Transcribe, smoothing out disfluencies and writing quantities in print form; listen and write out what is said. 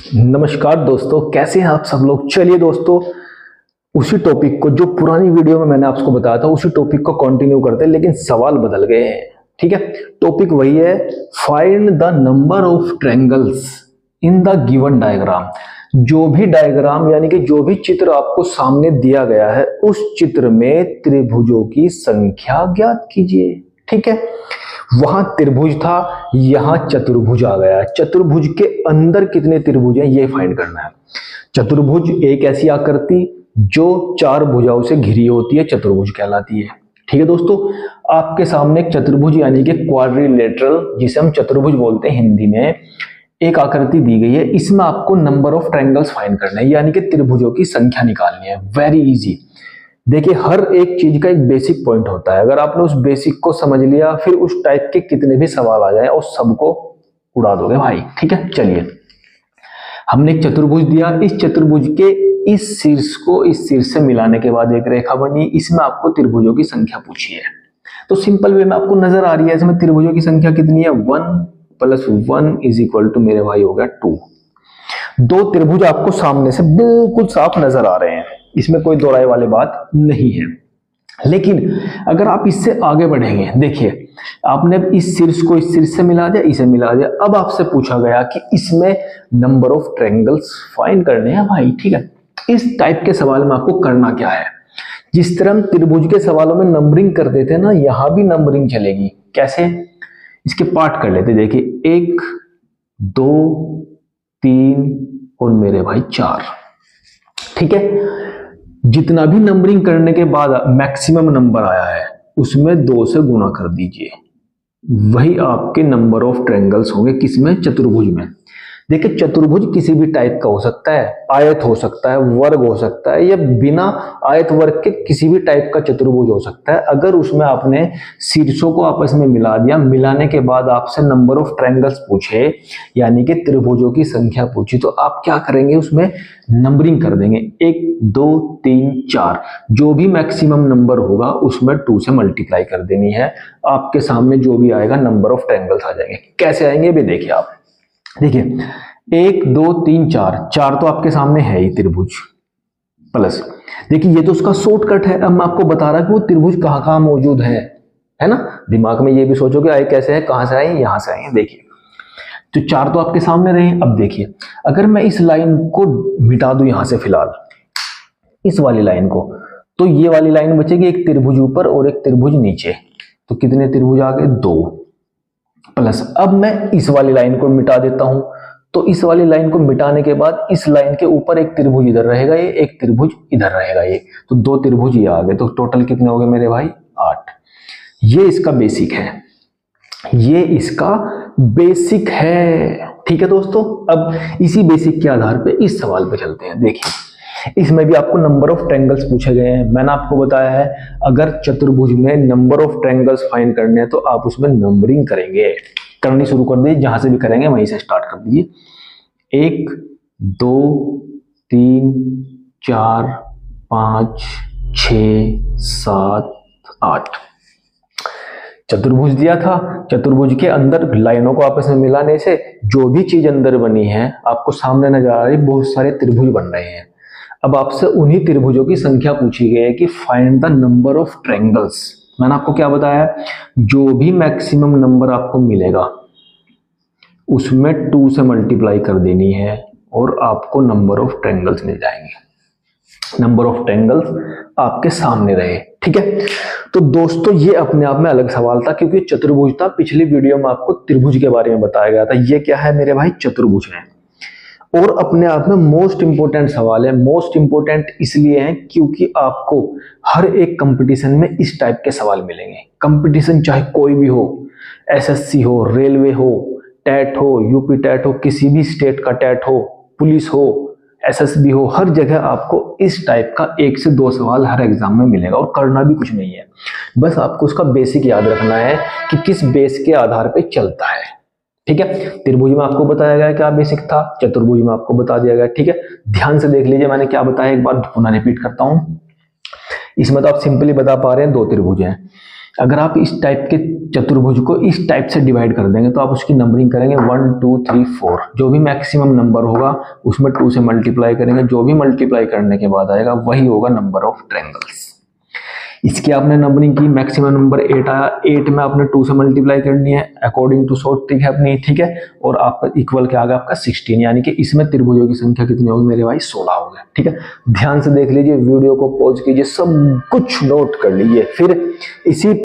नमस्कार दोस्तों, कैसे हैं आप सब लोग। चलिए दोस्तों, उसी टॉपिक को जो पुरानी वीडियो में मैंने आपको बताया था उसी टॉपिक को कंटिन्यू करते हैं, लेकिन सवाल बदल गए हैं। ठीक है, टॉपिक वही है, find the number of triangles in the given diagram. जो भी डायग्राम यानी कि जो भी चित्र आपको सामने दिया गया है उस चित्र में त्रिभुजों की संख्या ज्ञात कीजिए। ठीक है, वहां त्रिभुज था, यहां चतुर्भुज आ गया है। चतुर्भुज के अंदर कितने त्रिभुज हैं ये फाइंड करना है। चतुर्भुज एक ऐसी आकृति जो चार भुजाओं से घिरी होती है, चतुर्भुज कहलाती है। ठीक है दोस्तों, आपके सामने एक चतुर्भुज यानी कि क्वाड्रिलेटरल, जिसे हम चतुर्भुज बोलते हैं हिंदी में, एक आकृति दी गई है। इसमें आपको नंबर ऑफ ट्रायंगल्स फाइंड करना है, यानी कि त्रिभुजों की संख्या निकालनी है। Very easy. देखिए, हर एक चीज का एक बेसिक पॉइंट होता है। अगर आपने उस बेसिक को समझ लिया, फिर उस टाइप के कितने भी सवाल आ जाए और सबको उड़ा दोगे भाई। ठीक है, चलिए, हमने एक चतुर्भुज दिया। इस चतुर्भुज के इस शीर्ष को इस शीर्ष से मिलाने के बाद एक रेखा बनी। इसमें आपको त्रिभुजों की संख्या पूछी है, तो सिंपल वे में आपको नजर आ रही है इसमें त्रिभुजों की संख्या कितनी है। 1 + 1 = मेरे भाई हो गया 2। दो त्रिभुज आपको सामने से बिल्कुल साफ नजर आ रहे हैं, इसमें कोई दो राय वाली बात नहीं है। लेकिन अगर आप इससे आगे बढ़ेंगे, देखिए आपने इस शीर्ष को इस शीर्ष से मिला दिया, इसे मिला दिया। अब आपसे पूछा गया कि इसमें नंबर ऑफ ट्रायंगल्स फाइंड करने हैं भाई। ठीक है, इस टाइप के सवाल में आपको करना क्या है, जिस तरह हम त्रिभुज के सवालों में नंबरिंग कर देते हैं ना, यहां भी नंबरिंग चलेगी। कैसे, इसके पार्ट कर लेते। देखिए 1 2 3 और मेरे भाई 4। ठीक है, जितना भी नंबरिंग करने के बाद मैक्सिमम नंबर आया है उसमें 2 से गुना कर दीजिए, वही आपके नंबर ऑफ ट्रायंगल्स होंगे। किसमें? चतुर्भुज में। देखिए, चतुर्भुज किसी भी टाइप का हो सकता है, आयत हो सकता है, वर्ग हो सकता है, या बिना आयत वर्ग के किसी भी टाइप का चतुर्भुज हो सकता है। अगर उसमें आपने शीर्षों को आपस में मिला दिया, मिलाने के बाद आपसे नंबर ऑफ ट्रायंगल्स पूछे यानी कि त्रिभुजों की संख्या पूछी, तो आप क्या करेंगे, उसमें नंबरिंग कर देंगे। 1 2 3 4, जो भी मैक्सिमम नंबर होगा उसमें 2 से मल्टीप्लाई कर देनी है। आपके सामने जो भी आएगा नंबर ऑफ ट्रायंगल्स आ जाएंगे। कैसे आएंगे भी देखिए आप। देखिए 1 2 3 4, 4 तो आपके सामने है ही त्रिभुज, प्लस देखिए ये तो उसका शॉर्टकट है। अब मैं आपको बता रहा कि वो त्रिभुज कहाँ कहाँ मौजूद है ना। दिमाग में ये भी सोचो कि आए कैसे है, कहां से आए, यहां से आए। देखिए, तो 4 तो आपके सामने रहे। अब देखिए, अगर मैं इस लाइन को मिटा दूं यहां से, फिलहाल इस वाली लाइन को, तो ये वाली लाइन बचेगी, एक त्रिभुज ऊपर और एक त्रिभुज नीचे। तो कितने त्रिभुज आ गए? 2। प्लस अब मैं इस वाली लाइन को मिटा देता हूं, तो इस वाली लाइन को मिटाने के बाद इस लाइन के ऊपर एक त्रिभुज इधर रहेगा, ये एक त्रिभुज इधर रहेगा, ये तो 2 त्रिभुज ये आ गए। तो टोटल कितने हो गए मेरे भाई? 8। ये इसका बेसिक है, ये इसका बेसिक है। ठीक है दोस्तों, अब इसी बेसिक के आधार पे इस सवाल पे चलते हैं। देखिए, इसमें भी आपको नंबर ऑफ ट्रायंगल्स पूछे गए हैं। मैंने आपको बताया है, अगर चतुर्भुज में नंबर ऑफ ट्रायंगल्स फाइंड करने हैं तो आप उसमें नंबरिंग करेंगे। करनी शुरू कर दीजिए, जहां से भी करेंगे वहीं से स्टार्ट कर दीजिए। 1 2 3 4 5 6 7 8 चतुर्भुज दिया था। चतुर्भुज के अंदर लाइनों को आपस में मिलाने से जो भी चीज अंदर बनी है आपको सामने नजर आ रही, बहुत सारे त्रिभुज बन रहे हैं। अब आपसे उन्हीं त्रिभुजों की संख्या पूछी गई है कि find the number of triangles. मैंने आपको क्या बताया, जो भी मैक्सिमम नंबर आपको मिलेगा उसमें 2 से मल्टीप्लाई कर देनी है और आपको नंबर ऑफ ट्रायंगल्स मिल जाएंगे। नंबर ऑफ ट्रायंगल्स आपके सामने रहे। ठीक है, तो दोस्तों ये अपने आप में अलग सवाल था, क्योंकि चतुर्भुज था। पिछली वीडियो में आपको त्रिभुज के बारे में बताया गया था। ये क्या है मेरे भाई? चतुर्भुज है, और अपने आप में मोस्ट इंपोर्टेंट सवाल है। मोस्ट इंपोर्टेंट इसलिए है क्योंकि आपको हर एक कंपटीशन में इस टाइप के सवाल मिलेंगे। कंपटीशन चाहे कोई भी हो, एसएससी हो, रेलवे हो, टेट हो, यूपी टेट हो, किसी भी स्टेट का टेट हो, पुलिस हो, एसएसबी हो, हर जगह आपको इस टाइप का 1 से 2 सवाल हर एग्जाम में मिलेगा। और करना भी कुछ नहीं है, बस आपको उसका बेसिक याद रखना है कि किस बेस के आधार पे चलता है। ठीक है, त्रिभुज में आपको बताया गया क्या बेसिक था, चतुर्भुज में आपको बता दिया गया। ठीक है, ध्यान से देख लीजिए मैंने क्या बताया, एक बार पुनः रिपीट करता हूं। इसमें तो आप सिंपली बता पा रहे हैं 2 त्रिभुज हैं। अगर आप इस टाइप के चतुर्भुज को इस टाइप से डिवाइड कर देंगे तो आप उसकी नंबरिंग करेंगे 1 2 3 4, जो भी मैक्सिमम नंबर होगा उसमें 2 से मल्टीप्लाई करेंगे, जो भी मल्टीप्लाई करने के बाद आएगा वही होगा नंबर ऑफ ट्रायंगल्स। इसकी आपने नंबरिंग की, मैक्सिमम नंबर 8 आया, 8 में आपने 2 से मल्टीप्लाई करनी है अकॉर्डिंग टू शॉर्ट ट्रिक है अपनी, ठीक है, और आपका इक्वल क्या आ गया आपका 16, यानी कि इसमें त्रिभुजों की संख्या कितनी होगी मेरे भाई 16 हो गया, ठीक है। ध्यान से देख लीजिए, वीडियो को पॉज कीजिए, सब कुछ नोट कर लीजिए, फिर इसी